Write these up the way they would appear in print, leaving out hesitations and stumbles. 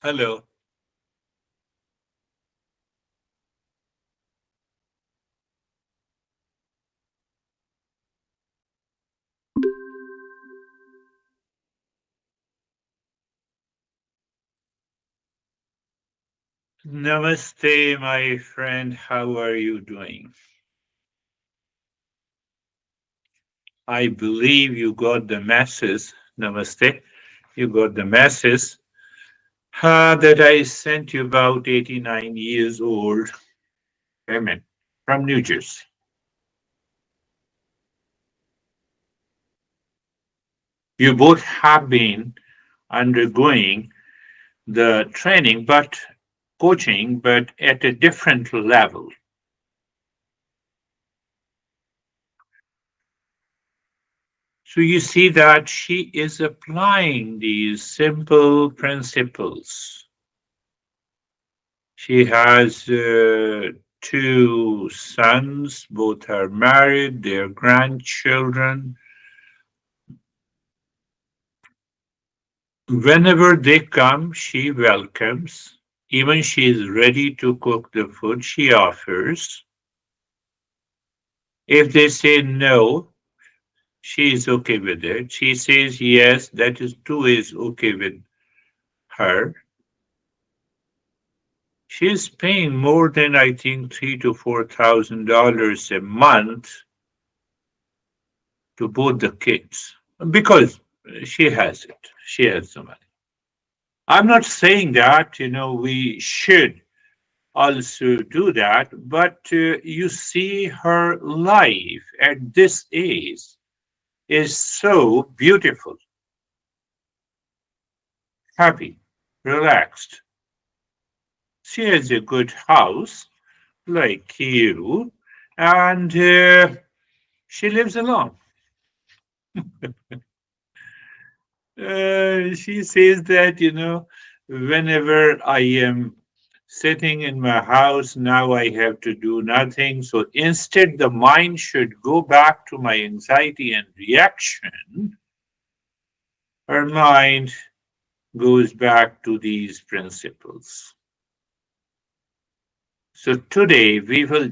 Hello. Namaste, my friend. How are you doing? I believe you got the message. Namaste. You got the message that I sent you about 89 years old women from New Jersey. You both have been undergoing the training, but coaching, but at a different level. So you see that she is applying these simple principles. She has two sons, both are married, their grandchildren. Whenever they come, she welcomes. Even she is ready to cook the food she offers. If they say no, she is okay with it. She says yes, that is too is okay with her. She is paying more than I think $3,000 to $4,000 a month to both the kids because she has it. She has the money. I'm not saying that, we should also do that, but you see, her life at this age is so beautiful, happy, relaxed. She has a good house like you, and she lives alone. She says that, whenever I am sitting in my house, now I have to do nothing. So instead, the mind should go back to my anxiety and reaction. Her mind goes back to these principles. So today, uh, we will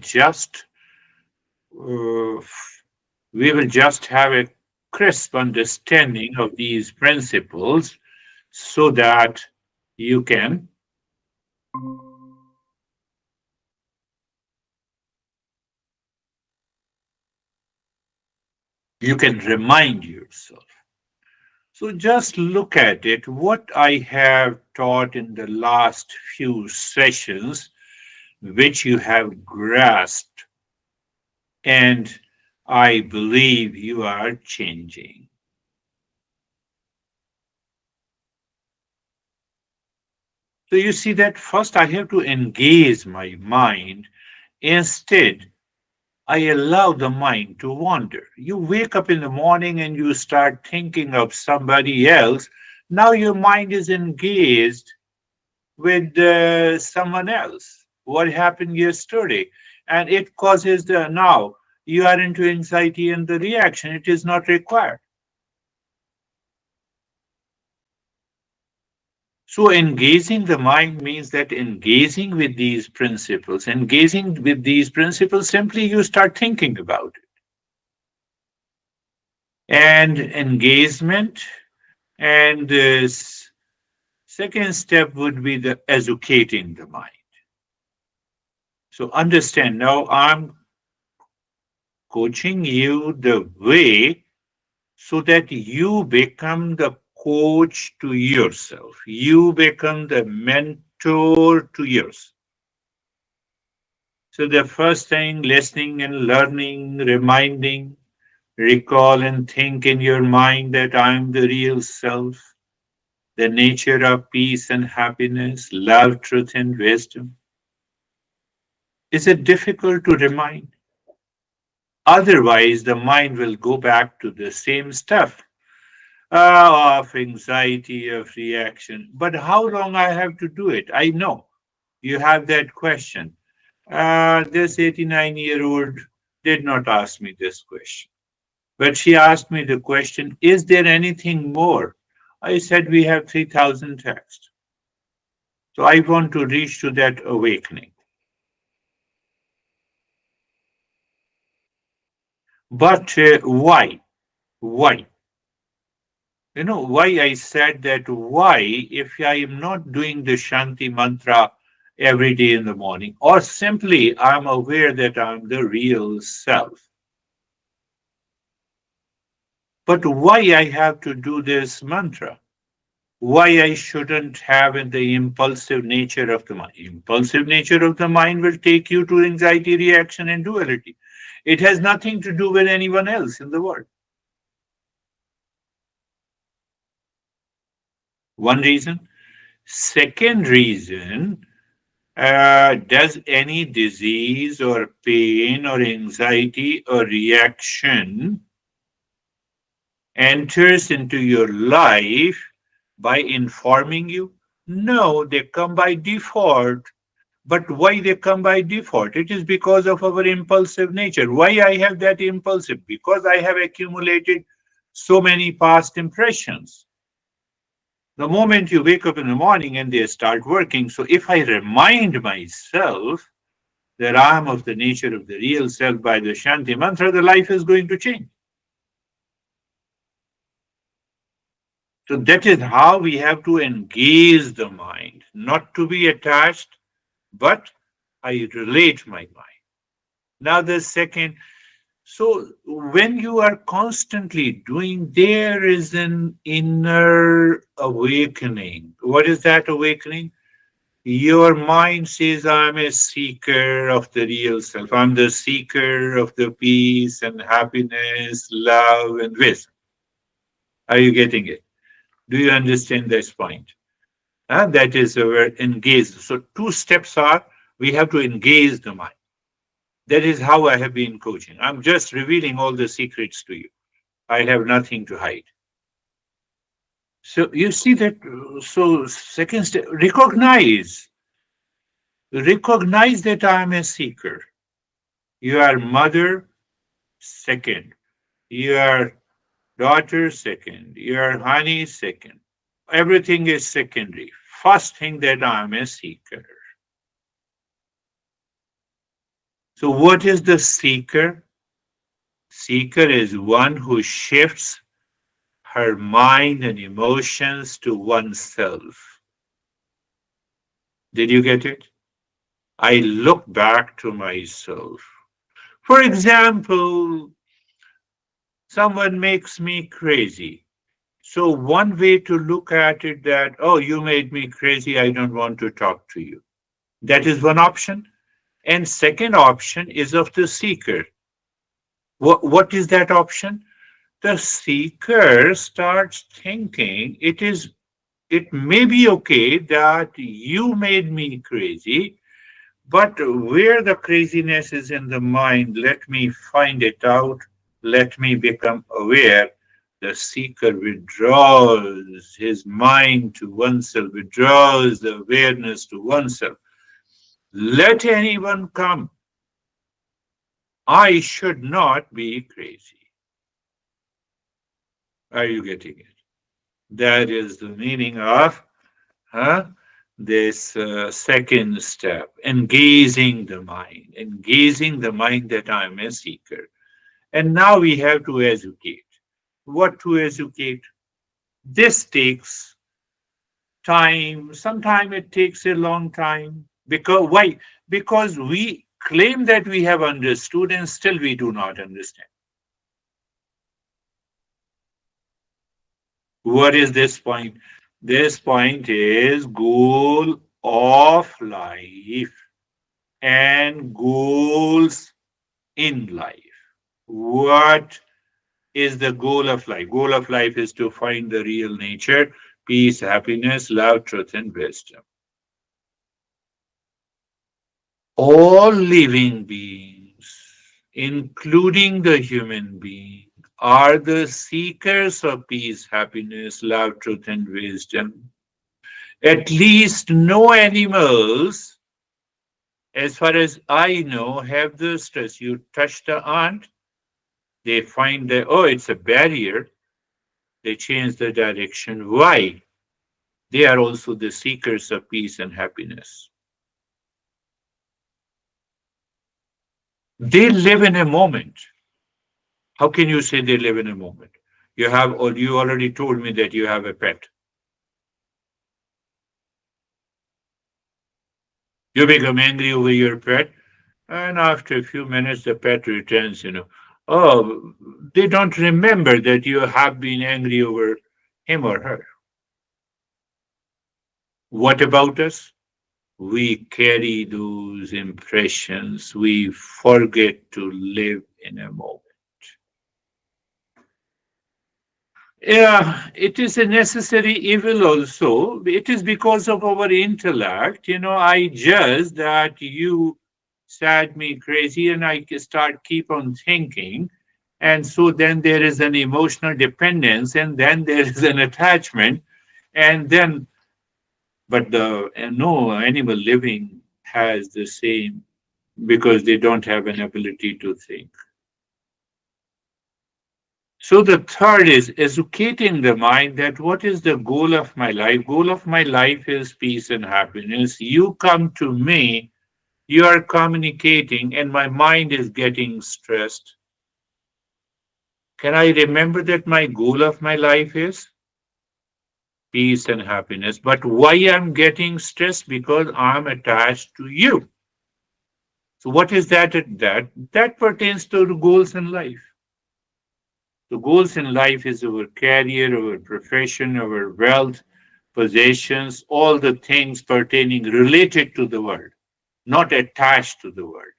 just have a crisp understanding of these principles so that you can remind yourself. So just look at it. What I have taught in the last few sessions, which you have grasped, and I believe you are changing. So you see that first I have to engage my mind. Instead, I allow the mind to wander. You wake up in the morning and you start thinking of somebody else. Now your mind is engaged with someone else. What happened yesterday? And it causes the now you are into anxiety and the reaction. It is not required. So engaging the mind means that engaging with these principles, engaging with these principles, simply you start thinking about it. And engagement and this second step would be the educating the mind. So understand now I'm coaching you the way so that you become the coach to yourself. You become the mentor to yourself. So the first thing, listening and learning, reminding, recall and think in your mind that I am the real self, the nature of peace and happiness, love, truth, and wisdom. Is it difficult to remind? Otherwise, the mind will go back to the same stuff of anxiety, of reaction. But how long I have to do it? I know you have that question. This 89-year-old did not ask me this question, but she asked me the question, is there anything more? I said, we have 3,000 texts. So I want to reach to that awakening. But why? Why? You know why I said that? Why, if I am not doing the Shanti mantra every day in the morning, or simply I'm aware that I'm the real self, but why I have to do this mantra? Why I shouldn't have in the impulsive nature of the mind? Impulsive nature of the mind will take you to anxiety, reaction, and duality. It has nothing to do with anyone else in the world. One reason. Second reason, does any disease or pain or anxiety or reaction enters into your life by informing you? No, they come by default. But why they come by default? It is because of our impulsive nature. Why I have that impulsive? Because I have accumulated so many past impressions. The moment you wake up in the morning and they start working, so if I remind myself that I am of the nature of the real self by the Shanti mantra, the life is going to change. So that is how we have to engage the mind, not to be attached, but I relate my mind. Now, the second, so when you are constantly doing, there is an inner awakening. What is that awakening? Your mind says, I'm a seeker of the real self. I'm the seeker of the peace and happiness, love, and wisdom. Are you getting it? Do you understand this point? That is our engage. So, two steps are we have to engage the mind. That is how I have been coaching. I'm just revealing all the secrets to you. I have nothing to hide. So, you see that. So, second step, recognize that I am a seeker. You are mother, second. Your daughter, second. Your honey, second. Everything is secondary. First thing that I'm a seeker. So, what is the seeker? Seeker is one who shifts her mind and emotions to oneself. Did you get it? I look back to myself. For example, someone makes me crazy. So one way to look at it that, oh, you made me crazy, I don't want to talk to you. That is one option. And second option is of the seeker. What is that option? The seeker starts thinking it may be okay that you made me crazy, but where the craziness is in the mind, let me find it out. Let me become aware. The seeker withdraws his mind to oneself, withdraws the awareness to oneself. Let anyone come. I should not be crazy. Are you getting it? That is the meaning of huh, this second step, engaging the mind that I am a seeker. And now we have to educate. What to educate? This takes time. Sometimes it takes a long time. Because why? Because we claim that we have understood and still we do not understand. What is this point? This point is goal of life and goals in life. What is the goal of life? Goal of life is to find the real nature, peace, happiness, love, truth, and wisdom. All living beings, including the human being, are the seekers of peace, happiness, love, truth, and wisdom. At least no animals, as far as I know, have the stress. You touch the ant, they find that, oh, it's a barrier. They change the direction. Why? They are also the seekers of peace and happiness. They live in a moment. How can you say they live in a moment? You have, or you already told me that you have a pet. You become angry over your pet, and after a few minutes, the pet returns. Oh, they don't remember that you have been angry over him or her. What about us? We carry those impressions. We forget to live in a moment. Yeah, it is a necessary evil also. It is because of our intellect. I judge that you sad me crazy and I start keep on thinking. And so then there is an emotional dependence and then there is an attachment. And then, but no animal living has the same because they don't have an ability to think. So the third is educating the mind that what is the goal of my life? Goal of my life is peace and happiness. You come to me, you are communicating, and my mind is getting stressed. Can I remember that my goal of my life is peace and happiness? But why I'm getting stressed? Because I'm attached to you. So what is that? That pertains to the goals in life. The goals in life is our career, our profession, our wealth, possessions, all the things pertaining related to the world, not attached to the world.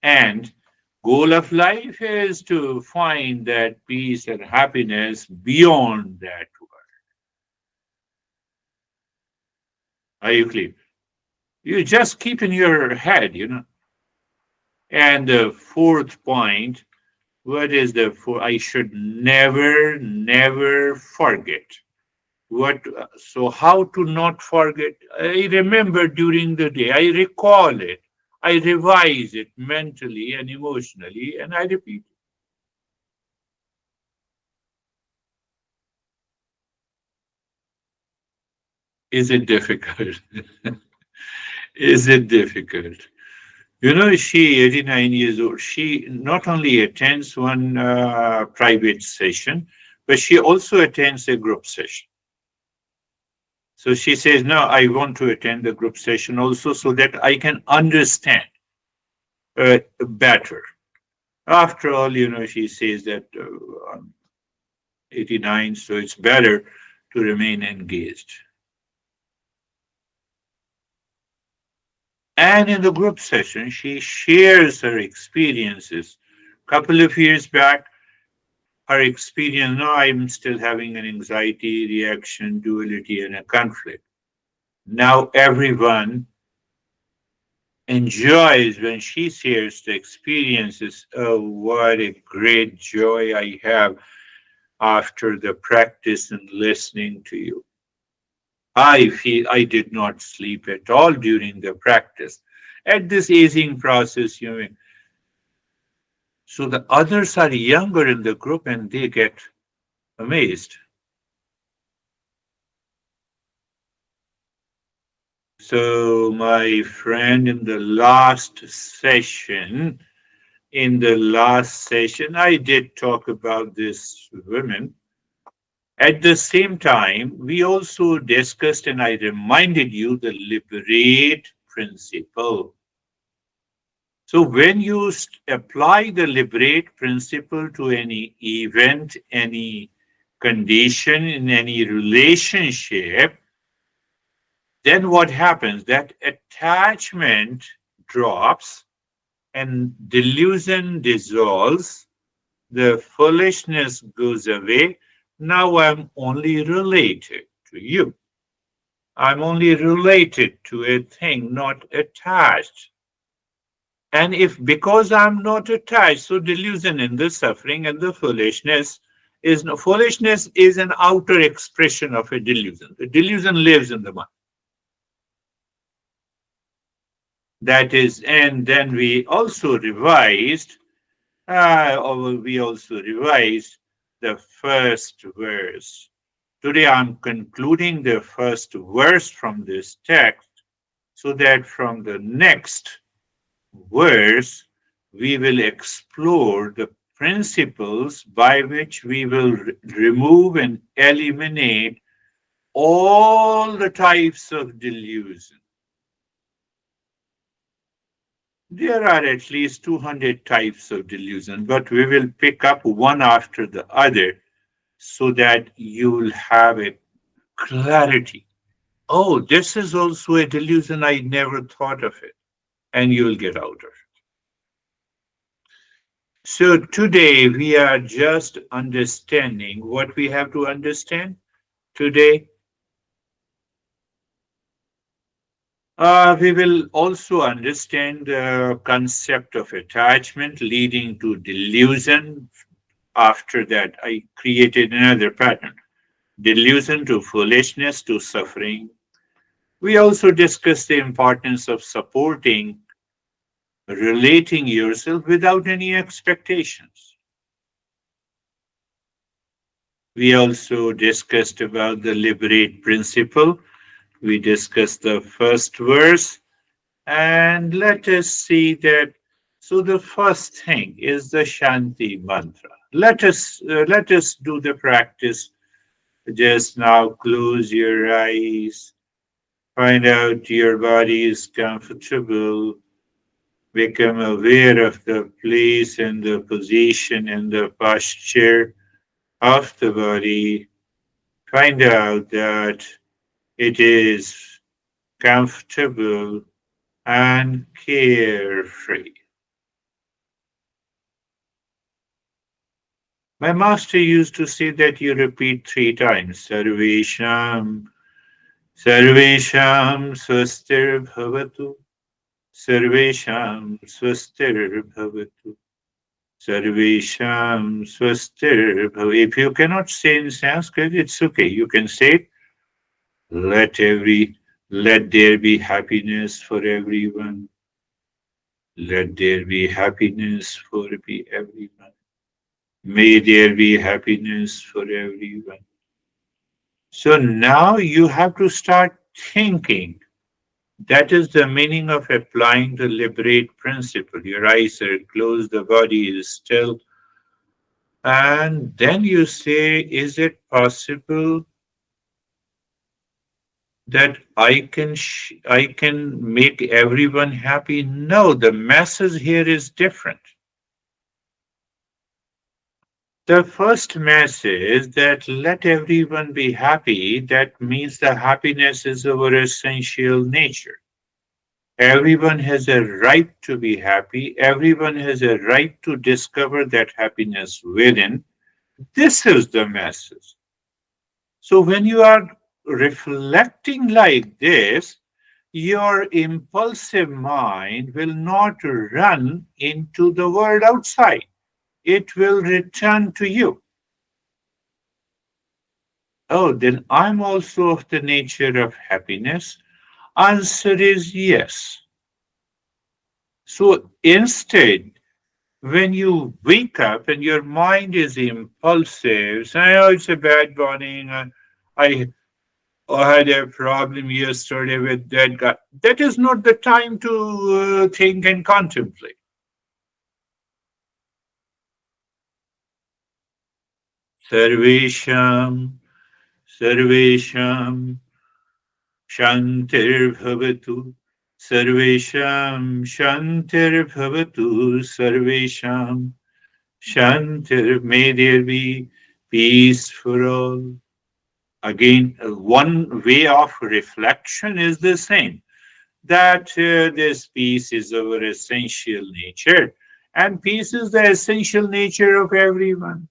And goal of life is to find that peace and happiness beyond that world. Are you clear? You just keep in your head. And the fourth point, what is the four? I should never, never forget. So how to not forget? I remember during the day, I recall it, I revise it mentally and emotionally, and I repeat. Is it difficult? Is it difficult? She, 89 years old, she not only attends one private session, but she also attends a group session. So she says, no, I want to attend the group session also so that I can understand better. After all, she says that I'm 89, so it's better to remain engaged. And in the group session, she shares her experiences. Couple of years back, her experience, no, I'm still having an anxiety reaction, duality, and a conflict. Now everyone enjoys when she shares the experiences. Oh, what a great joy I have after the practice and listening to you. I feel I did not sleep at all during the practice. At this aging process, so the others are younger in the group and they get amazed. So my friend, in the last session, I did talk about this women. At the same time, we also discussed and I reminded you the liberate principle. So when you apply the liberate principle to any event, any condition, in any relationship, then what happens? That attachment drops and delusion dissolves, the foolishness goes away. Now I'm only related to you. I'm only related to a thing, not attached. And if because I'm not attached, so delusion and the suffering and the foolishness is an outer expression of a delusion. The delusion lives in the mind. That is, and then we also revised the first verse. Today I'm concluding the first verse from this text so that from the next verse we will explore the principles by which we will remove and eliminate all the types of delusion. There are at least 200 types of delusion, but we will pick up one after the other so that you will have a clarity. Oh, this is also a delusion. I never thought of it. And you will get out of it. So today we are just understanding what we have to understand today. We will also understand the concept of attachment leading to delusion. After that, I created another pattern delusion to foolishness to suffering. We also discussed the importance of supporting, relating yourself without any expectations. We also discussed about the liberate principle. We discussed the first verse, and let us see that. So the first thing is the Shanti mantra. Let us do the practice. Just now, close your eyes. Find out your body is comfortable. Become aware of the place and the position and the posture of the body. Find out that it is comfortable and carefree. My master used to say that you repeat 3 times Sarvesham, Sarvesham Swastir Bhavatu, Sarvesham Swastir Bhavatu, Sarvesham Swastir Bhavatu. If you cannot say in Sanskrit, it's okay. You can say, let every let there be happiness for everyone. Let there be happiness for everyone. May there be happiness for everyone. So now you have to start thinking. That is the meaning of applying the liberate principle. Your eyes are closed, the body is still, and then you say, is it possible that I can make everyone happy? No, the message here is different. The first message that let everyone be happy, that means the happiness is our essential nature. Everyone has a right to be happy. Everyone has a right to discover that happiness within. This is the message. So when you are reflecting like this, your impulsive mind will not run into the world outside. It will return to you. Oh, then I'm also of the nature of happiness. Answer is yes. So instead, when you wake up and your mind is impulsive, say, oh, it's a bad morning, I, I had a problem yesterday with that guy. That is not the time to think and contemplate. Sarvesham, Sarvesham, Shantir Bhavatu, Sarvesham, Shantir Bhavatu, Sarvesham, Shantir, may there be peace for all. Again, one way of reflection is the same that this peace is our essential nature, and peace is the essential nature of everyone.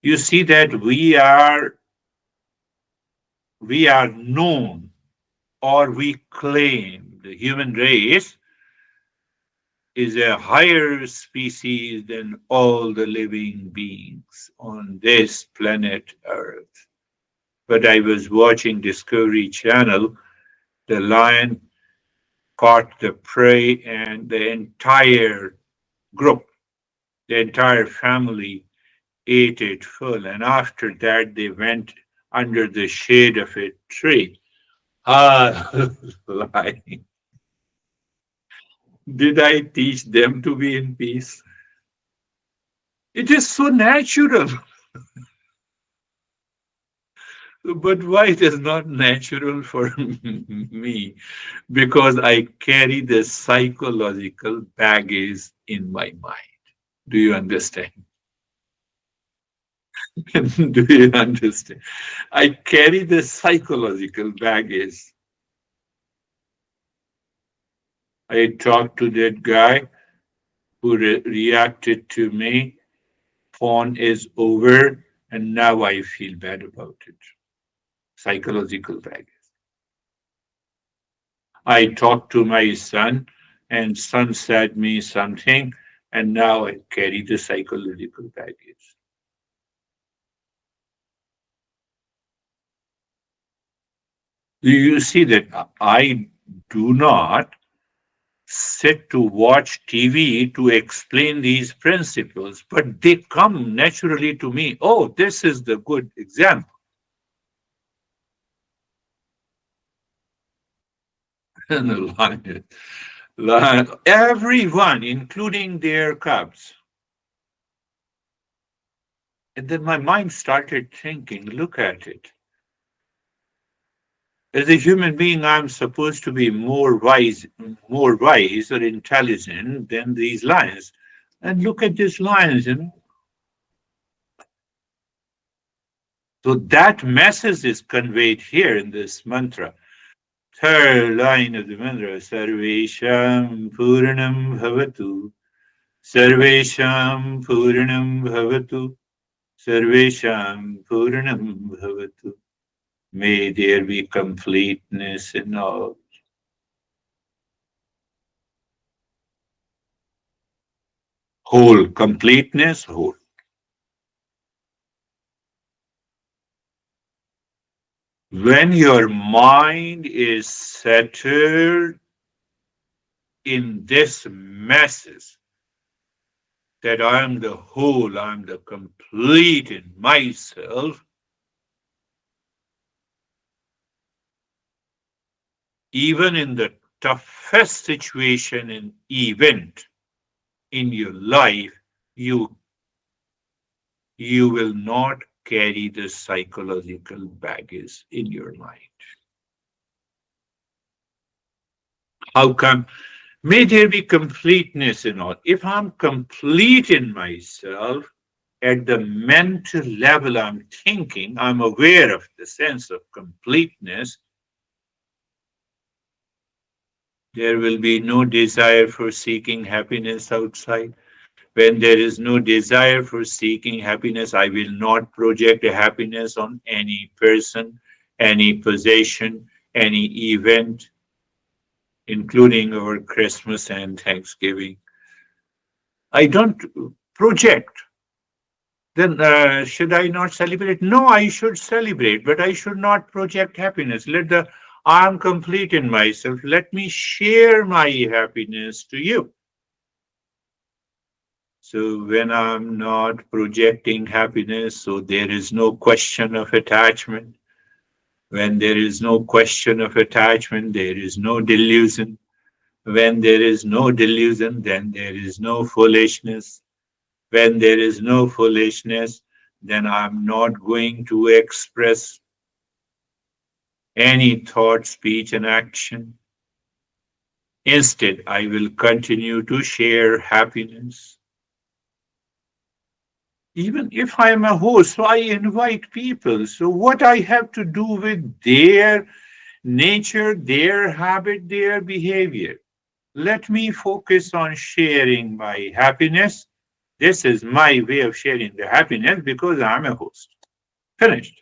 You see that we are known, or we claim the human race is a higher species than all the living beings on this planet Earth. But I was watching Discovery Channel. The lion caught the prey, and the entire group, the entire family ate it full, and after that they went under the shade of a tree. Ah, lying. Did I teach them to be in peace? It is so natural. But why it is not natural for me? Because I carry the psychological baggage in my mind. Do you understand? Do you understand? I carry the psychological baggage. I talked to that guy who reacted to me. Phone is over, and now I feel bad about it. Psychological baggage. I talked to my son, and son said me something, and now I carry the psychological baggage. Do you see that I do not sit to watch TV to explain these principles, but they come naturally to me. Oh, this is the good example. And the everyone, including their cubs. And then my mind started thinking, look at it. As a human being, I'm supposed to be more wise or intelligent than these lions. And look at these lions, you know. So that message is conveyed here in this mantra. Third line of the mantra, Sarvesham Puranam Bhavatu, Sarvesham Puranam Bhavatu, Sarvesham Puranam Bhavatu. May there be completeness in all. Whole, completeness, whole. When your mind is settled in this message that I am the whole, I am the complete in myself, even in the toughest situation and event in your life, you you will not carry the psychological baggage in your mind. How come? May there be completeness in all. If I'm complete in myself, at the mental level, I'm thinking, I'm aware of the sense of completeness, there will be no desire for seeking happiness outside. When there is no desire for seeking happiness, I will not project a happiness on any person, any possession, any event, including our Christmas and Thanksgiving. I don't project. Then should I not celebrate? No, I should celebrate, but I should not project happiness. I'm complete in myself. Let me share my happiness to you. So when I'm not projecting happiness, so there is no question of attachment. When there is no question of attachment, there is no delusion. When there is no delusion, then there is no foolishness. When there is no foolishness, then I'm not going to express any thought, speech, and action. Instead, I will continue to share happiness. Even if I am a host, so I invite people. So, what I have to do with their nature, their habit, their behavior? Let me focus on sharing my happiness. This is my way of sharing the happiness because I'm a host. Finished.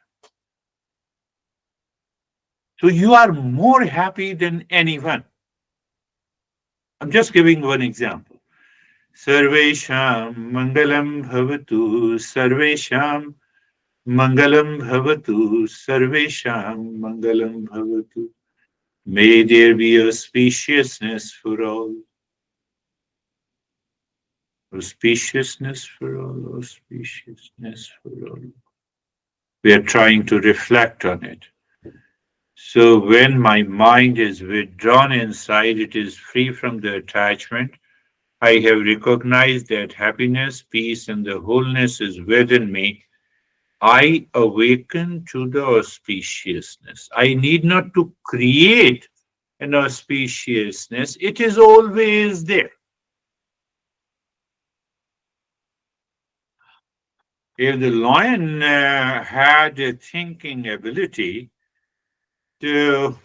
So, you are more happy than anyone. I'm just giving one example. Sarvesham Mangalam Bhavatu, Sarvesham Mangalam Bhavatu, Sarvesham Mangalam Bhavatu. May there be auspiciousness for all. Auspiciousness for all, auspiciousness for all. We are trying to reflect on it. So when my mind is withdrawn inside, it is free from the attachment. I have recognized that happiness, peace, and the wholeness is within me. I awaken to the auspiciousness. I need not to create an auspiciousness. It is always there. If the lion had a thinking ability to,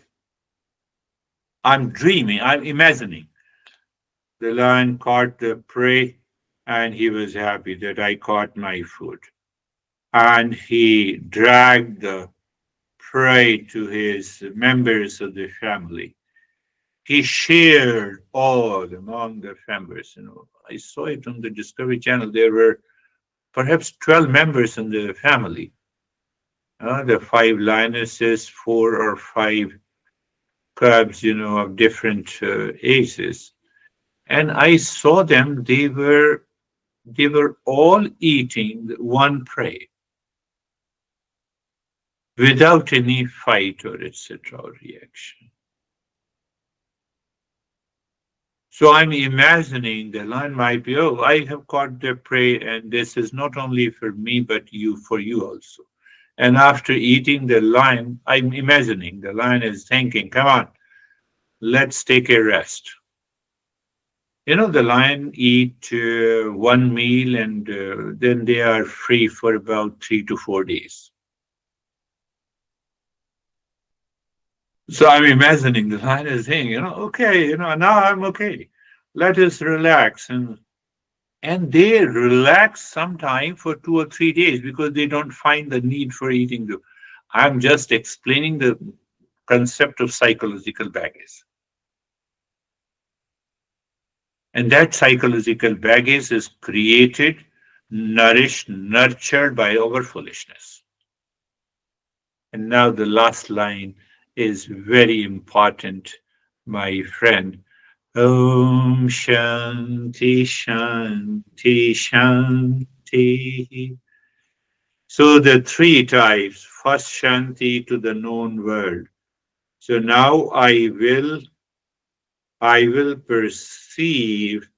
I'm dreaming, I'm imagining. The lion caught the prey and he was happy that I caught my food. And he dragged the prey to his members of the family. He shared all among the members. I saw it on the Discovery Channel. There were perhaps 12 members in the family. The five lionesses, four or five cubs, of different ages. And I saw them. They were all eating one prey without any fight or etc. or reaction. So I'm imagining the lion might be, oh, I have caught the prey, and this is not only for me, but for you also. And after eating the lion, I'm imagining the lion is thinking, come on, let's take a rest. The lion eat one meal and then they are free for about 3 to 4 days. So I'm imagining the lion is saying, okay, now I'm okay. Let us relax. And they relax sometime for 2 or 3 days because they don't find the need for eating. I'm just explaining the concept of psychological baggage. And that psychological baggage is created, nourished, nurtured by our foolishness. And now the last line is very important, my friend. Om Shanti Shanti Shanti. So the three types, first Shanti to the known world. So now I will perceive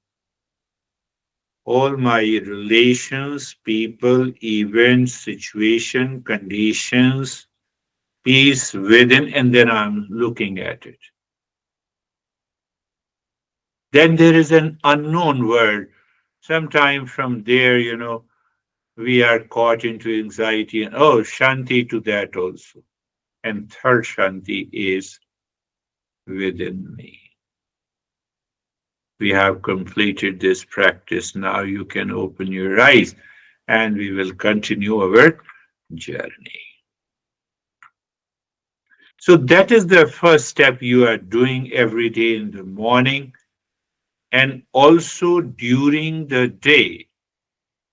all my relations, people, events, situation, conditions, peace within, and then I'm looking at it. Then there is an unknown world. Sometime from there, we are caught into anxiety and oh, Shanti to that also. And third Shanti is within me. We have completed this practice. Now you can open your eyes and we will continue our journey. So that is the first step you are doing every day in the morning and also during the day,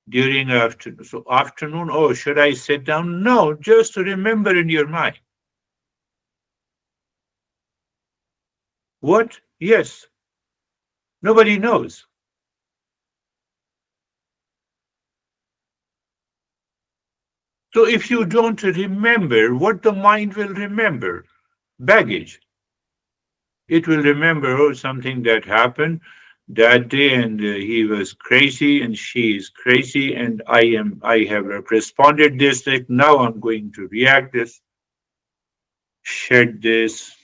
during afternoon. So afternoon, oh, should I sit down? No, just remember in your mind. What? Yes, nobody knows. So if you don't remember, what the mind will remember? Baggage. It will remember, oh, something that happened that day and he was crazy and she is crazy and I have responded this like now I'm going to react this, shed this,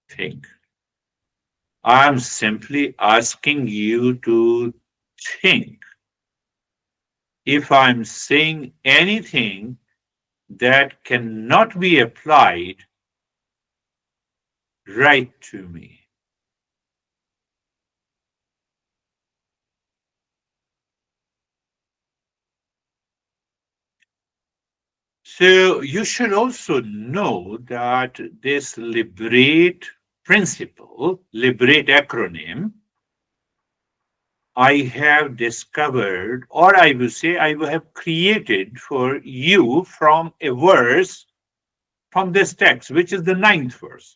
think. I'm simply asking you to think. If I'm saying anything that cannot be applied, write to me. So you should also know that this liberate principle, liberate acronym, I have discovered, or I will say I have created for you from a verse from this text, which is the ninth verse.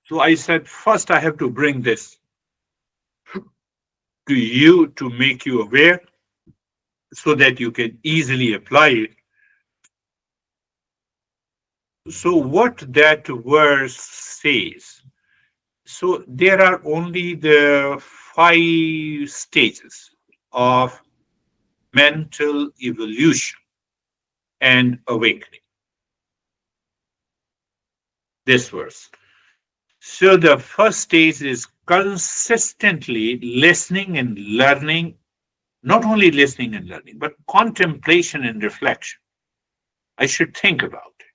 So I said, first I have to bring this to you to make you aware so that you can easily apply it. So, what that verse says, so there are only the five stages of mental evolution and awakening. This verse. So, the first stage is consistently listening and learning, not only listening and learning, but contemplation and reflection. I should think about it.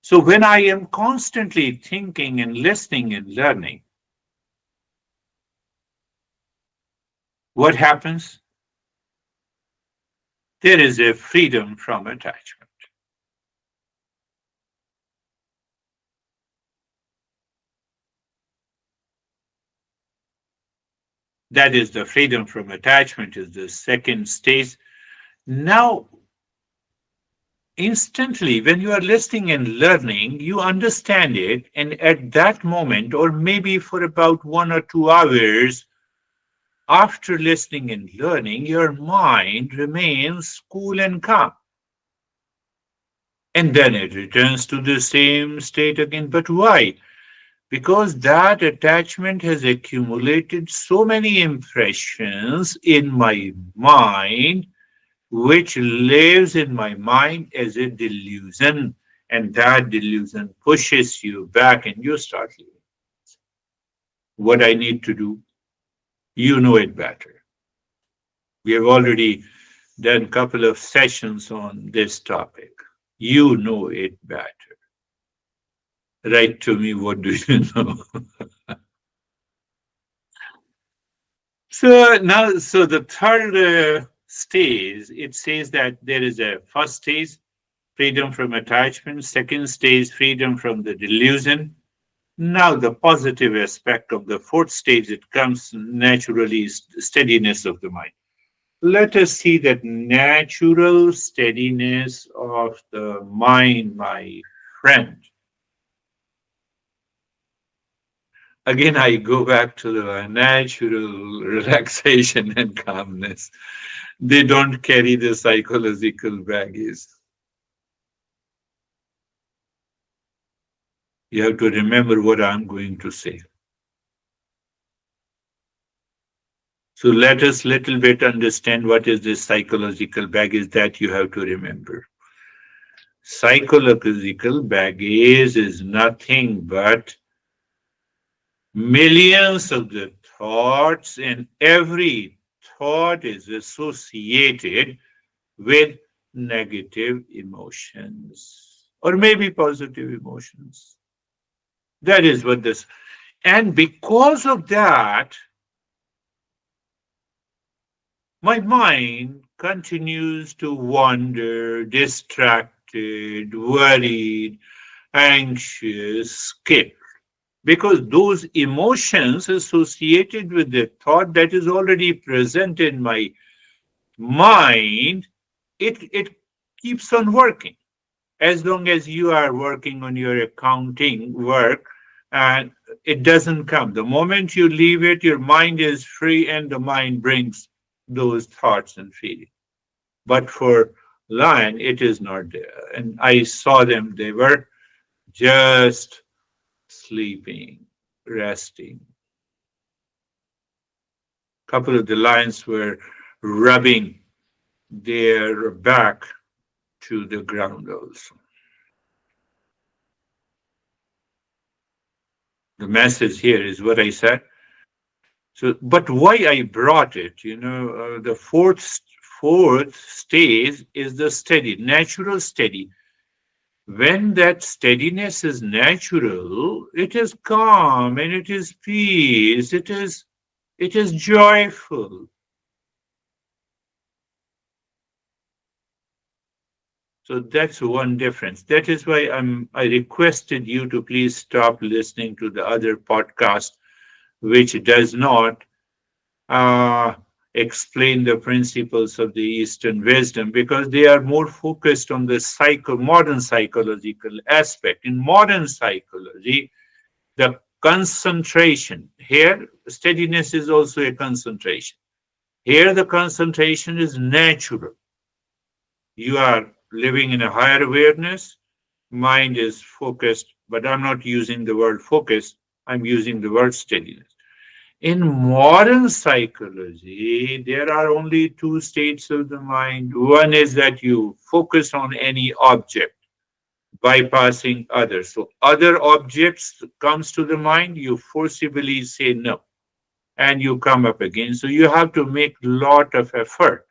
So, when I am constantly thinking and listening and learning, what happens? There is a freedom from attachment. That is the freedom from attachment is the second stage. Now, instantly, when you are listening and learning, you understand it. And at that moment, or maybe for about 1 or 2 hours after listening and learning, your mind remains cool and calm. And then it returns to the same state again. But why? Because that attachment has accumulated so many impressions in my mind, which lives in my mind as a delusion, and that delusion pushes you back and you start living. What I need to do, you know it better. We have already done a couple of sessions on this topic. You know it better. Write to me, what do you know? So now, so the third stage, it says that there is a first stage, freedom from attachment, second stage, freedom from the delusion. Now, the positive aspect of the fourth stage, it comes naturally, steadiness of the mind. Let us see that natural steadiness of the mind, my friend. Again, I go back to the natural relaxation and calmness. They don't carry the psychological baggage. You have to remember what I'm going to say. So let us little bit understand what is this psychological baggage that you have to remember. Psychological baggage is nothing but millions of the thoughts, and every thought is associated with negative emotions or maybe positive emotions. That is what this, and because of that, my mind continues to wander, distracted, worried, anxious, scared. Because those emotions associated with the thought that is already present in my mind, it keeps on working. As long as you are working on your accounting work, and it doesn't come. The moment you leave it, your mind is free and the mind brings those thoughts and feelings. But for lion, it is not there. And I saw them, they were just sleeping, resting. A couple of the lions were rubbing their back to the ground also. The message here is what I said. So, but why I brought it, the fourth stage is the steady, natural steady. When that steadiness is natural, it is calm and it is peace. It is joyful. So that's one difference. That is why I requested you to please stop listening to the other podcast, which does not uh, explain the principles of the Eastern wisdom because they are more focused on the modern psychological aspect. In modern psychology, the concentration here, steadiness is also a concentration. Here, the concentration is natural. You are living in a higher awareness, mind is focused, but I'm not using the word focus, I'm using the word steadiness. In modern psychology, there are only two states of the mind. One is that you focus on any object, bypassing others. So other objects comes to the mind, you forcibly say no, and you come up again. So you have to make lot of effort.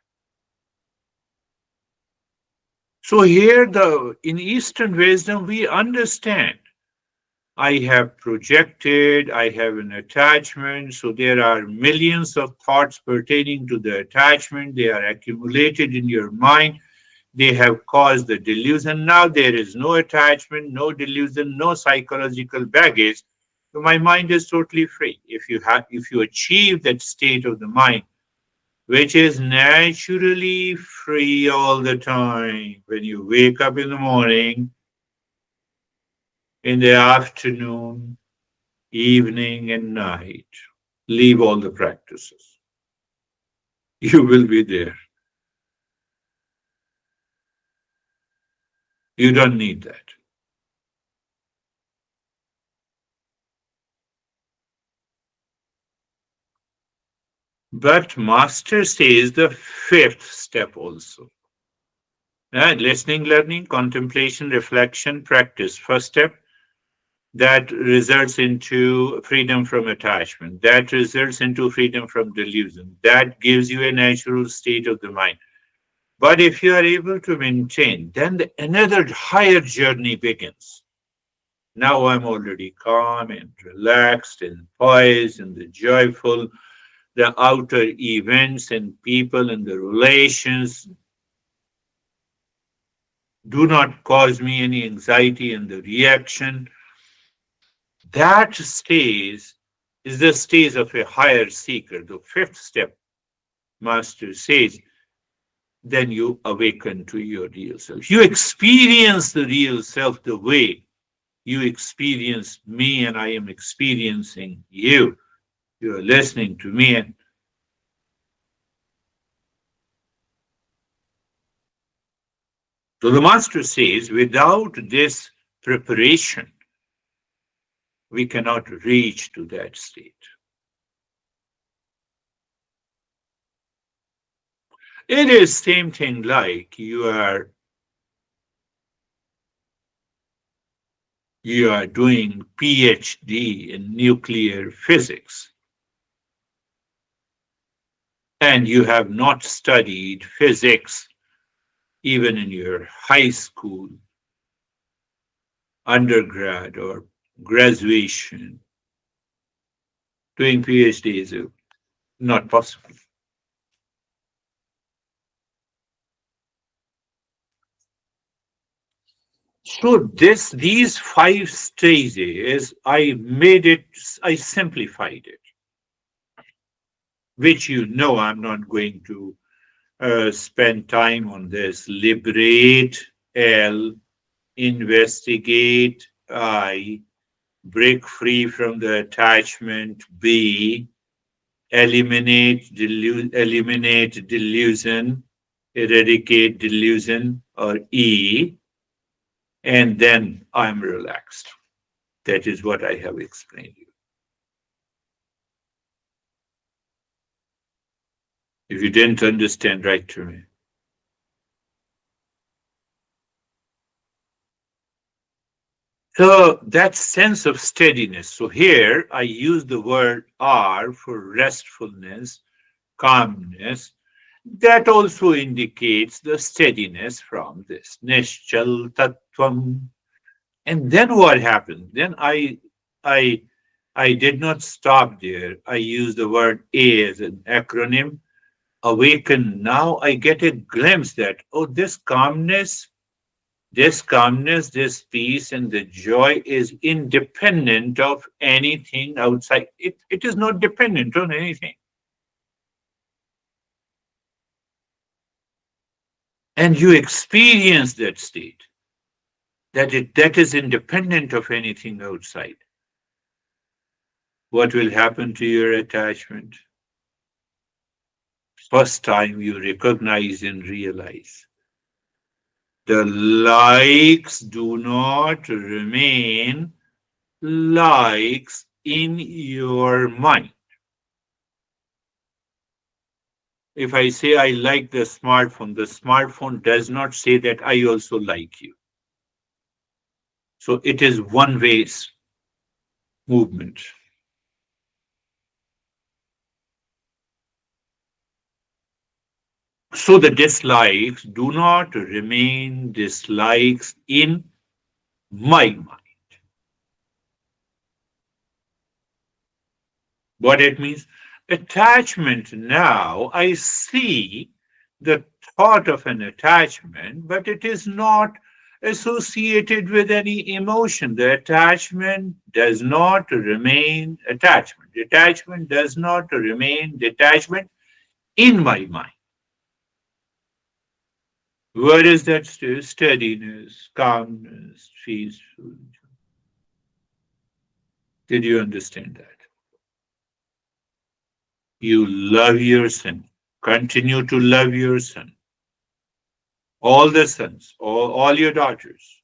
So here the in Eastern wisdom we understand I have projected, I have an attachment. So there are millions of thoughts pertaining to the attachment. They are accumulated in your mind. They have caused the delusion. Now there is no attachment, no delusion, no psychological baggage. So my mind is totally free. If you achieve that state of the mind, which is naturally free all the time, when you wake up in the morning, in the afternoon, evening and night. Leave all the practices. You will be there. You don't need that. But Master says the fifth step also. Listening, learning, contemplation, reflection, practice. First step that results into freedom from attachment. That results into freedom from delusion. That gives you a natural state of the mind. But if you are able to maintain, then another higher journey begins. Now I'm already calm and relaxed and poised and the joyful, the outer events and people and the relations do not cause me any anxiety and the reaction. That stage is the stage of a higher seeker. The fifth step, Master says, then you awaken to your real self. You experience the real self the way you experience me and I am experiencing you. You are listening to me. And so the master says, without this preparation, we cannot reach to that state. It is same thing like you are doing PhD in nuclear physics and you have not studied physics even in your high school, undergrad or graduation. Doing PhD is not possible. So these five stages, I simplified it, which I'm not going to spend time on this. Liberate, L, investigate, I, break free from the attachment, B, eliminate delusion, eradicate delusion, or E, and then I'm relaxed. That is what I have explained you. If you didn't understand, write to me. So that sense of steadiness. So here I use the word R for restfulness, calmness. That also indicates the steadiness from this. Nishchal tattvam. And then what happened? Then I I did not stop there. I used the word A as an acronym. Awaken. Now I get a glimpse that, oh, this calmness, this peace, and the joy is independent of anything outside. It is not dependent on anything. and you experience that state, that is independent of anything outside, what will happen to your attachment? First time you recognize and realize the likes do not remain likes in your mind. If I say I like the smartphone does not say that I also like you. So it is one way movement. So the dislikes do not remain dislikes in my mind. What it means? Attachment now, I see the thought of an attachment, but it is not associated with any emotion. The attachment does not remain attachment. Detachment does not remain detachment in my mind. Where is that steadiness, calmness, peaceful? Did you understand that? You love your son. Continue to love your son. All the sons, all your daughters.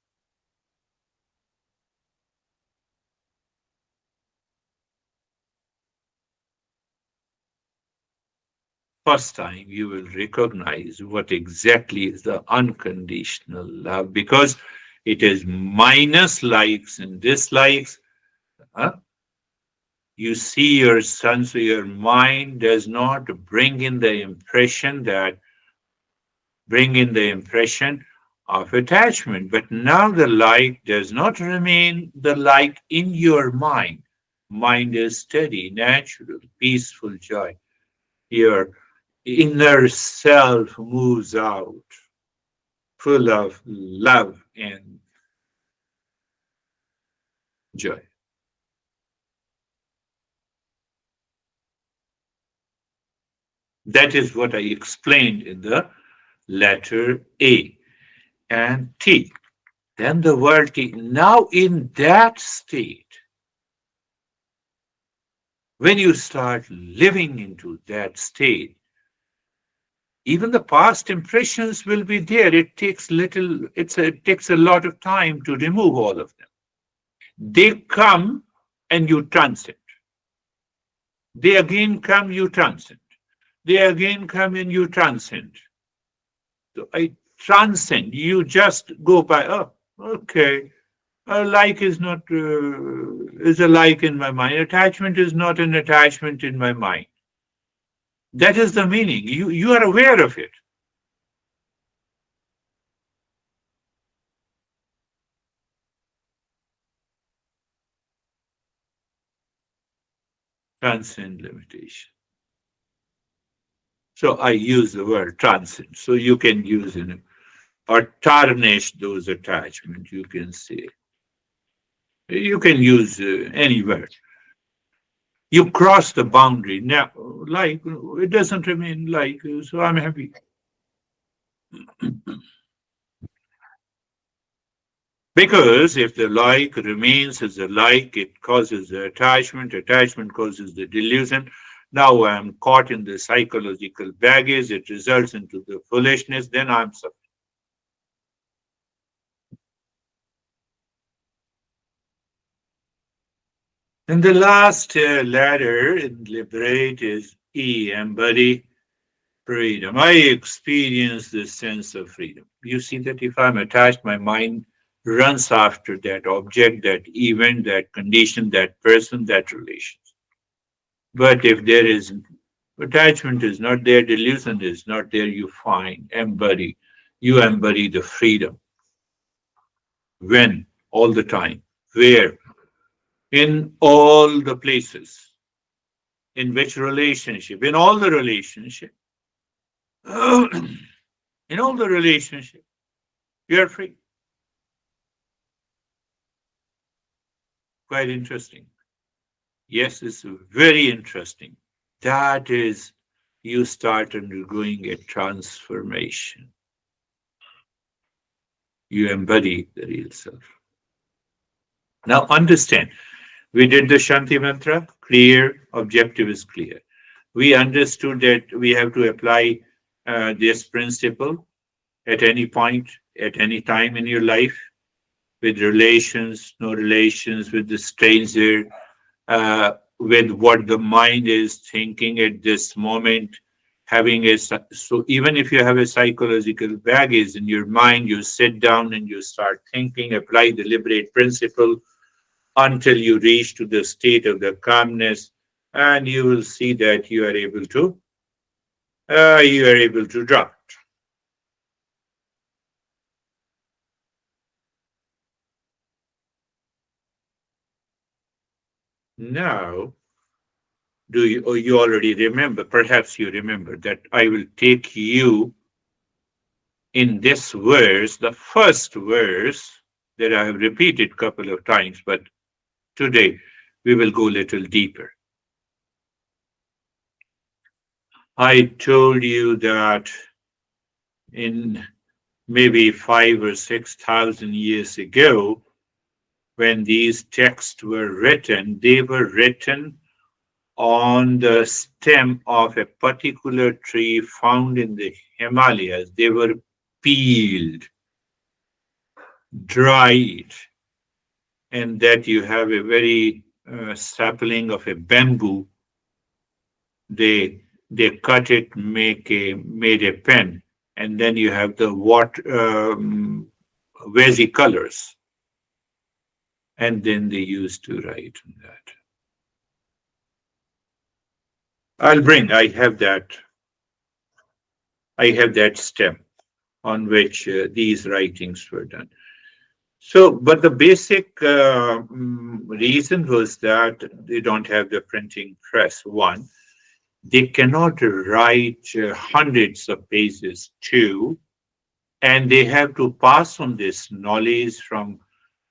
First time you will recognize what exactly is the unconditional love because it is minus likes and dislikes. Huh? You see your son, so your mind does not bring in the impression of attachment. But now the like does not remain the like in your mind. Mind is steady, natural, peaceful joy. Your inner self moves out, full of love and joy. That is what I explained in the letter A and T. Then the word T. Now, in that state, when you start living into that state, even the past impressions will be there. It takes a lot of time to remove all of them. They come and you transcend. They again come, you transcend. They again come and you transcend. So I transcend. You just go by, oh, okay. A like is not, is a like in my mind. Attachment is not an attachment in my mind. That is the meaning. You are aware of it. Transcend limitation. So I use the word transcend. So you can use it or tarnish those attachments. You can say you can use any word. You cross the boundary now. Like it doesn't remain like. So I'm happy because if the like remains as a like, it causes the attachment. Attachment causes the delusion. Now I'm caught in the psychological baggage. It results into the foolishness. Then I'm suffering. And the last letter in liberate is E, embody freedom. I experience this sense of freedom. You see that if I'm attached, my mind runs after that object, that event, that condition, that person, that relation. But if there is attachment is not there, delusion is not there, you find, embody. You embody the freedom. When? All the time. Where? In all the places. In which relationship? In all the relationship. In all the relationship. You're free. Quite interesting. Yes, it's very interesting. That is, you start undergoing a transformation. You embody the real self. Now understand, we did the Shanti mantra, clear, objective is clear. We understood that we have to apply this principle at any point, at any time in your life, with relations, no relations, with the stranger, with what the mind is thinking at this moment. So even if you have a psychological baggage in your mind, you sit down and you start thinking, apply the liberate principle until you reach to the state of the calmness, and you will see that you are able to drop. Now, do you, or you already remember, perhaps you remember that I will take you in this verse, the first verse that I have repeated a couple of times, but today we will go a little deeper. I told you that in maybe 5 or 6 thousand years ago, when these texts were written, they were written on the stem of a particular tree found in the Himalayas. They were peeled, dried, and that you have a very sapling of a bamboo. They cut it, made a pen, and then you have the colors, and then they used to write on that. I have that stem on which these writings were done. So, but the basic reason was that they don't have the printing press. One, they cannot write hundreds of pages. Two, and they have to pass on this knowledge from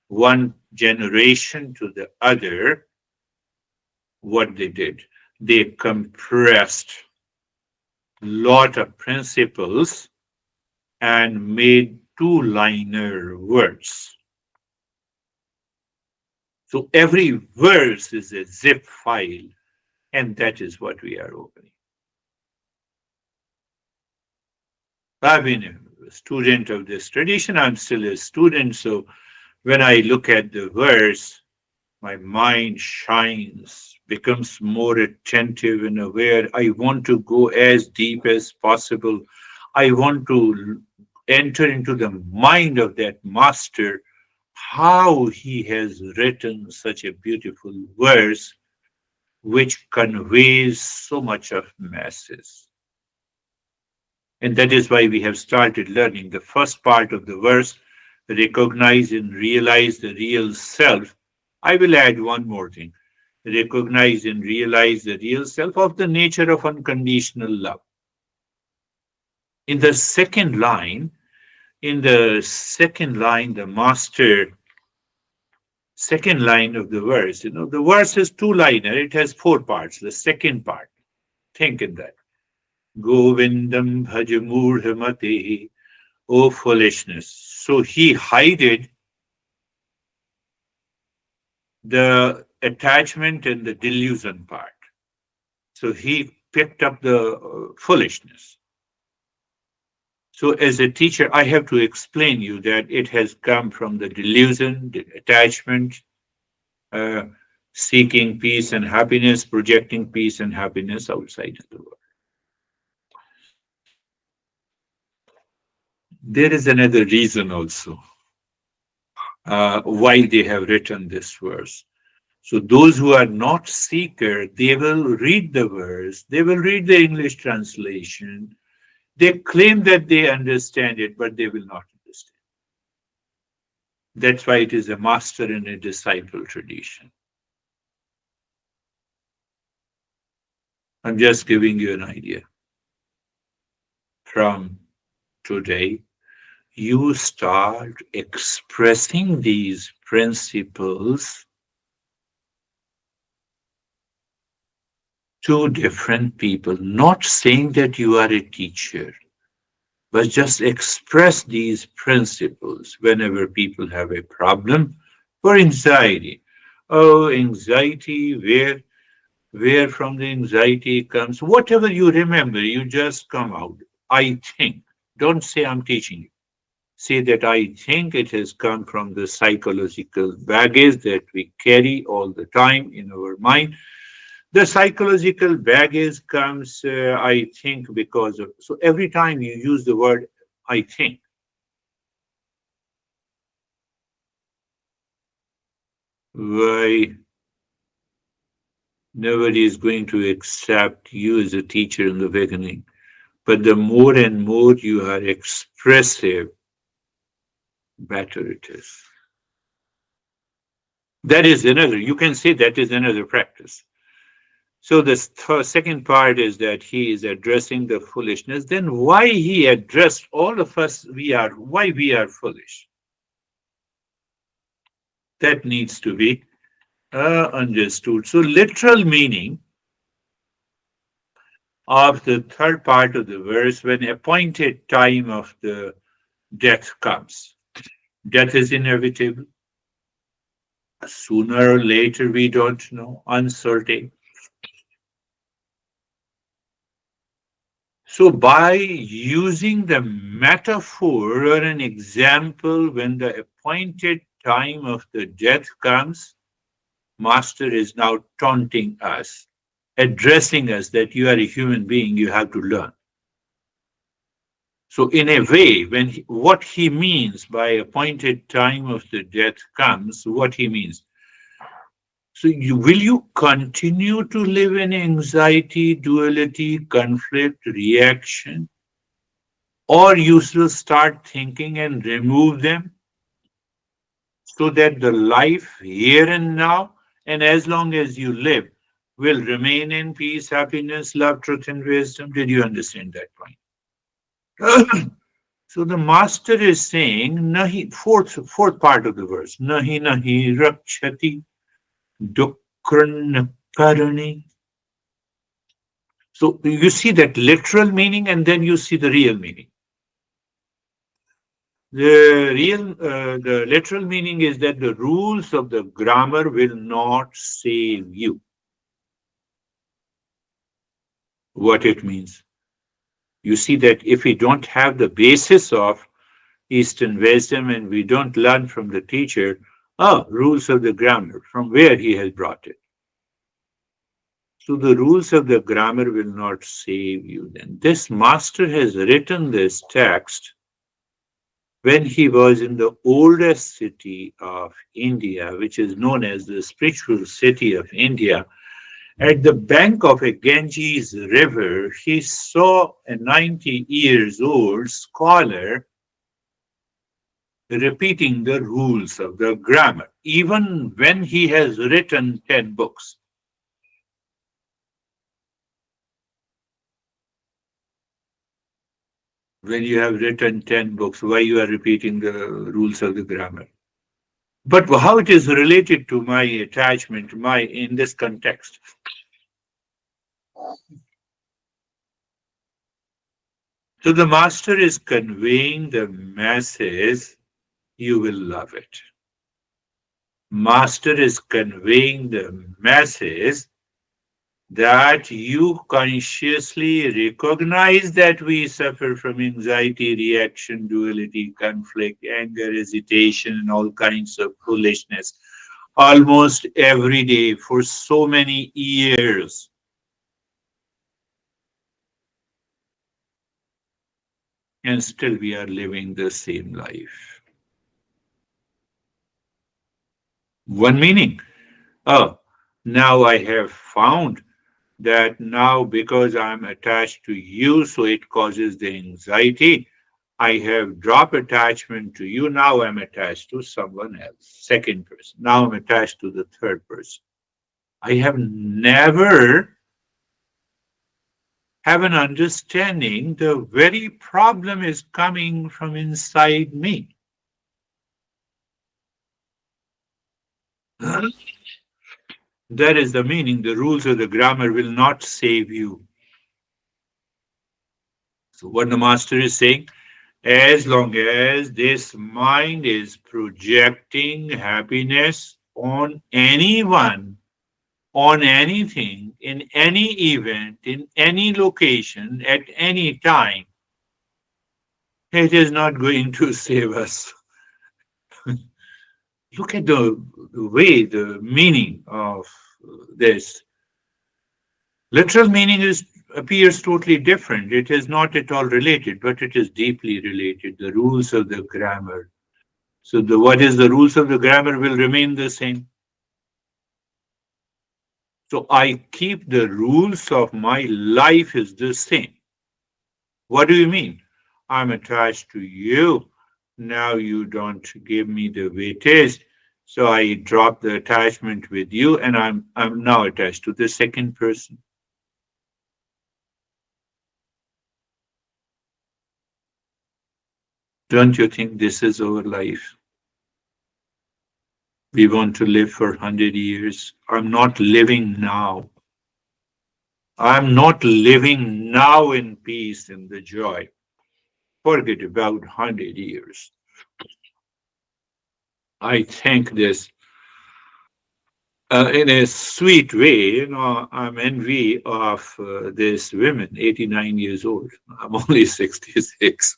one generation to the other. What they did, they compressed lot of principles and made two-liner words. So every verse is a zip file, and that is what we are opening. I've been a student of this tradition. I'm still a student. So when I look at the verse, my mind shines, becomes more attentive and aware. I want to go as deep as possible. I want to enter into the mind of that master, how he has written such a beautiful verse which conveys so much of masses. And that is why we have started learning the first part of the verse, recognize and realize the real self. I will add one more thing, recognize and realize the real self of the nature of unconditional love. In the second line, the master, second line of the verse, the verse is two-liner, it has four parts. The second part, think in that. Govindam bhajamurhamate, O foolishness. So he hided the attachment and the delusion part. So he picked up the foolishness. So as a teacher, I have to explain you that it has come from the delusion, the attachment, uh, seeking peace and happiness, projecting peace and happiness outside of the world. There is another reason also why they have written this verse. So those who are not seeker, they will read the verse, they will read the English translation. They claim that they understand it, but they will not understand. That's why it is a master and a disciple tradition. I'm just giving you an idea. From today, you start expressing these principles to different people, not saying that you are a teacher. but just express these principles whenever people have a problem. For anxiety, oh, anxiety, where from the anxiety comes, whatever you remember, you just come out. I think. Don't say I'm teaching you. Say that I think it has come from the psychological baggage that we carry all the time in our mind. The psychological baggage comes, I think, because of. So every time you use the word I think, why nobody is going to accept you as a teacher in the beginning. But the more and more you are expressive, better it is. That is another, you can say that is another practice. So the second part is that he is addressing the foolishness. Then why he addressed all of us, why we are foolish? That needs to be understood. So literal meaning of the third part of the verse, when appointed time of the death comes. Death is inevitable. Sooner or later, we don't know, uncertain. So, by using the metaphor or an example, when the appointed time of the death comes, Master is now taunting us, addressing us that you are a human being, you have to learn. So, in a way, what he means by appointed time of the death comes, what he means. So, will you continue to live in anxiety, duality, conflict, reaction, or you will start thinking and remove them so that the life here and now, and as long as you live, will remain in peace, happiness, love, truth, and wisdom? Did you understand that point? So the master is saying, nahi, fourth part of the verse, nahi nahi rakshati dukran karani. So you see that literal meaning and then you see the real meaning. The literal meaning is that the rules of the grammar will not save you. What it means. You see that if we don't have the basis of Eastern wisdom and we don't learn from the teacher, rules of the grammar, from where he has brought it. So the rules of the grammar will not save you then. This master has written this text when he was in the oldest city of India, which is known as the spiritual city of India. At the bank of a Ganges river, he saw a 90 years old scholar repeating the rules of the grammar, even when he has written 10 books. When you have written 10 books, why you are repeating the rules of the grammar? But how it is related to my attachment, my in this context? So the master is conveying the message, you will love it. Master is conveying the message that you consciously recognize that we suffer from anxiety, reaction, duality, conflict, anger, hesitation, and all kinds of foolishness almost every day for so many years. And still we are living the same life. One meaning, oh, now I have found that now because I'm attached to you, so it causes the anxiety. I have dropped attachment to you. Now I'm attached to someone else, second person. Now I'm attached to the third person. I have never have an understanding the very problem is coming from inside me. That is the meaning. The rules of the grammar will not save you. So what the master is saying, As long as this mind is projecting happiness on anyone, on anything, in any event, in any location, at any time, it is not going to save us. Look at the way, the meaning of this. Literal meaning appears totally different. It is not at all related, but it is deeply related. The rules of the grammar. So what is the rules of the grammar will remain the same. So I keep the rules of my life is the same. What do you mean? I'm attached to you. Now you don't give me the weightage. So I drop the attachment with you and I'm now attached to the second person. Don't you think this is our life? We want to live for 100 years. I'm not living now. I'm not living now in peace and the joy. Forget about 100 years. I think this in a sweet way. I'm envy of this women, 89 years old. I'm only 66.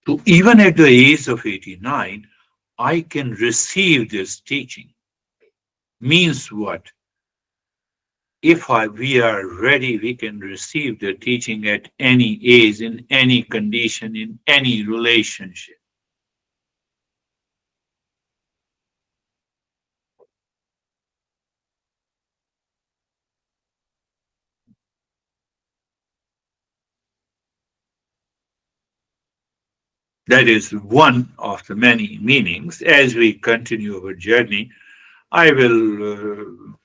So even at the age of 89, I can receive this teaching. Means what? We are ready, we can receive the teaching at any age, in any condition, in any relationship. That is one of the many meanings. As we continue our journey, I will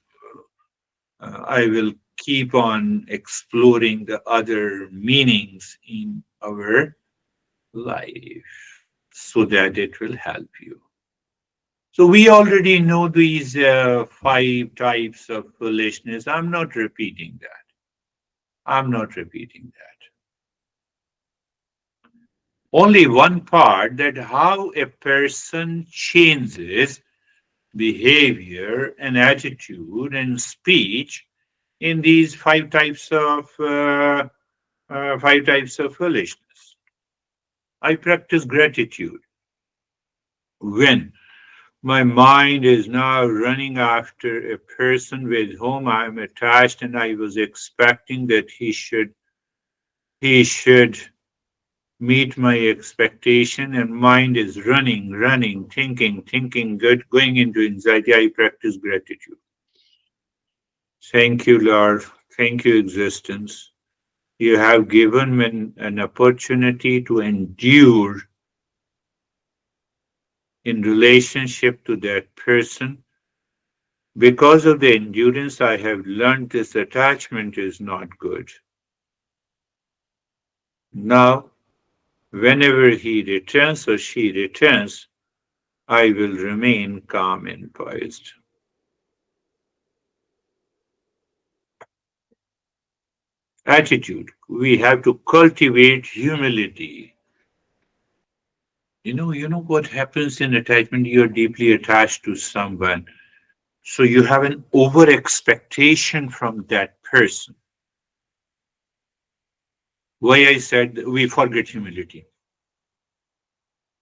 I will keep on exploring the other meanings in our life so that it will help you. So we already know these five types of foolishness. I'm not repeating that. I'm not repeating that. Only one part, that how a person changes behavior and attitude and speech in these five types of foolishness. I practice gratitude when my mind is now running after a person with whom I am attached, and I was expecting that he should meet my expectation, and mind is running, thinking good, going into anxiety. I practice gratitude. Thank you, Lord. Thank you, existence. You have given me an opportunity to endure in relationship to that person. Because of the endurance, I have learned this attachment is not good. Now, whenever he returns or she returns, I will remain calm and poised. Attitude. We have to cultivate humility. You know what happens in attachment? You're deeply attached to someone. So you have an over expectation from that person. Why I said we forget humility.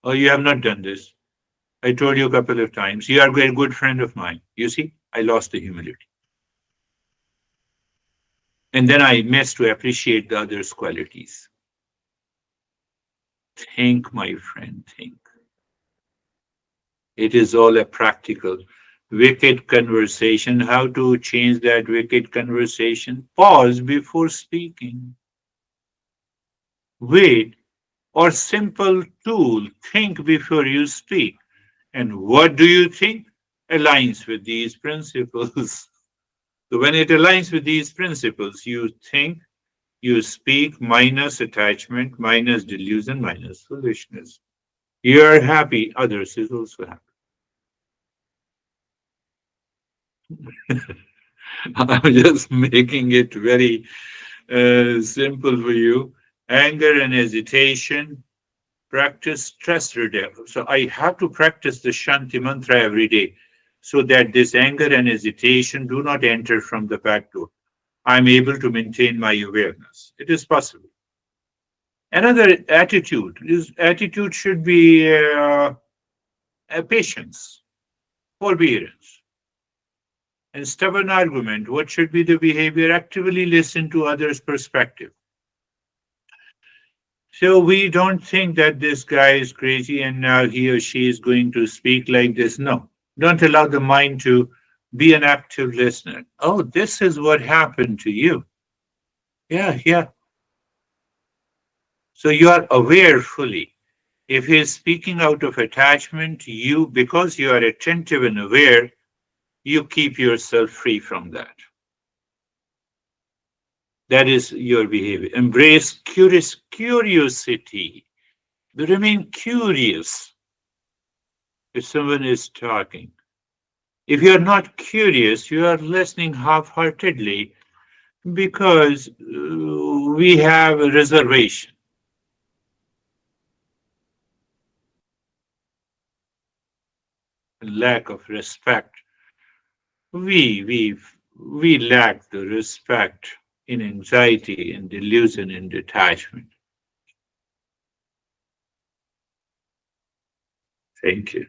Oh, you have not done this. I told you a couple of times. You are a very good friend of mine. You see, I lost the humility. And then I missed to appreciate the other's qualities. Think, my friend, think. It is all a practical. Wicked conversation. How to change that wicked conversation? Pause before speaking. Wait, or simple tool. Think before you speak. And what do you think aligns with these principles? So when it aligns with these principles, you think, you speak, minus attachment, minus delusion, minus foolishness. You are happy, others is also happy. I'm just making it very simple for you. Anger and hesitation, practice stress reduction. So I have to practice the Shanti mantra every day so that this anger and hesitation do not enter from the back door. I'm able to maintain my awareness. It is possible. Another attitude should be patience, forbearance, and stubborn argument. What should be the behavior? Actively listen to others' perspective. So we don't think that this guy is crazy and now he or she is going to speak like this. No, don't allow the mind to be an active listener. Oh, this is what happened to you. Yeah, yeah. So you are aware fully. If he is speaking out of attachment, you, because you are attentive and aware, you keep yourself free from that. That is your behavior. Embrace curiosity. Remain curious if someone is talking. If you are not curious, you are listening half heartedly because we have a reservation, lack of respect. We lack the respect in anxiety, in delusion, in detachment. Thank you.